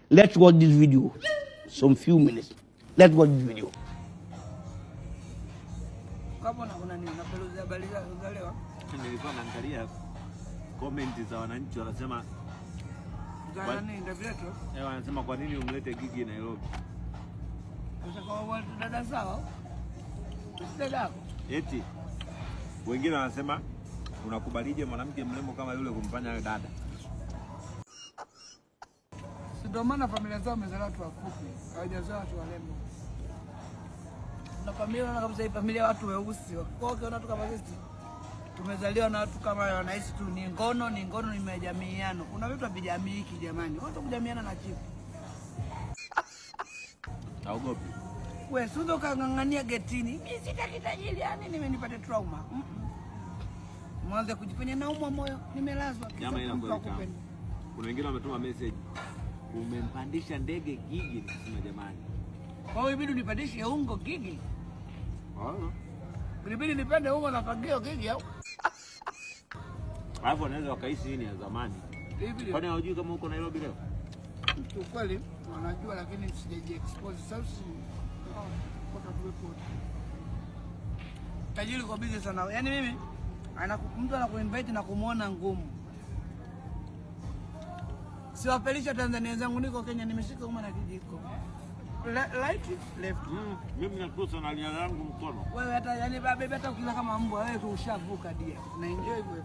Let's watch this video. Some few minutes. Let's watch this video. Kama kuna nini unapeluza habari za leo? Nilikuwa naangalia comment za wananchi wanasema Gana nini ndio vyetu? Wanasema kwa nini umlete Gigi Nairobi? Sasa kwa watu dada sawa? Dada. Eti wengine wanasema unakubalije mwanamke mrembo kama yule kumfanya dada? Ndio maana familia zao wamezaliwa watu wafupi, hawajazaa watu warembo. Na familia na kabisa familia watu weusi. Kwa hiyo watu kama sisi tumezaliwa na watu kama wanaishi tu ni ngono ni majamiiano. Kuna vitu vya jamii hiki jamani. Watu kujamiana na chifu. Naogopi. Wewe sio kangangania getini. Mimi sitaki tajiri yani nimenipata trauma. Mwanzo kujifanya naumwa moyo, nimelazwa. Jamaa inakuwa kuna wengine wametuma message. Umempandisha ndege Gigi, nasema jamani. Kwa hiyo ibidi nipandishe ungo Gigi. Ibidi nipande ungo na fagio Gigi au? Alafu wanaweza wakaishi hii ni ya zamani. Kwani hawajui kama uko Nairobi leo? Kweli wanajua lakini sijaji expose sasa. Kwa kuwepo. Tajiri kwa busy sana. Yaani mimi mtu anakuinvite na kumuona ngumu. Siwapelisha Tanzania wenzangu, niko Kenya nimeshika uma na kijiko. Right left. Mimi nakosa na lia yangu mkono. Wewe hata yani baba hata ukila kama mbwa wewe tu ushavuka dia. Na enjoy hivyo.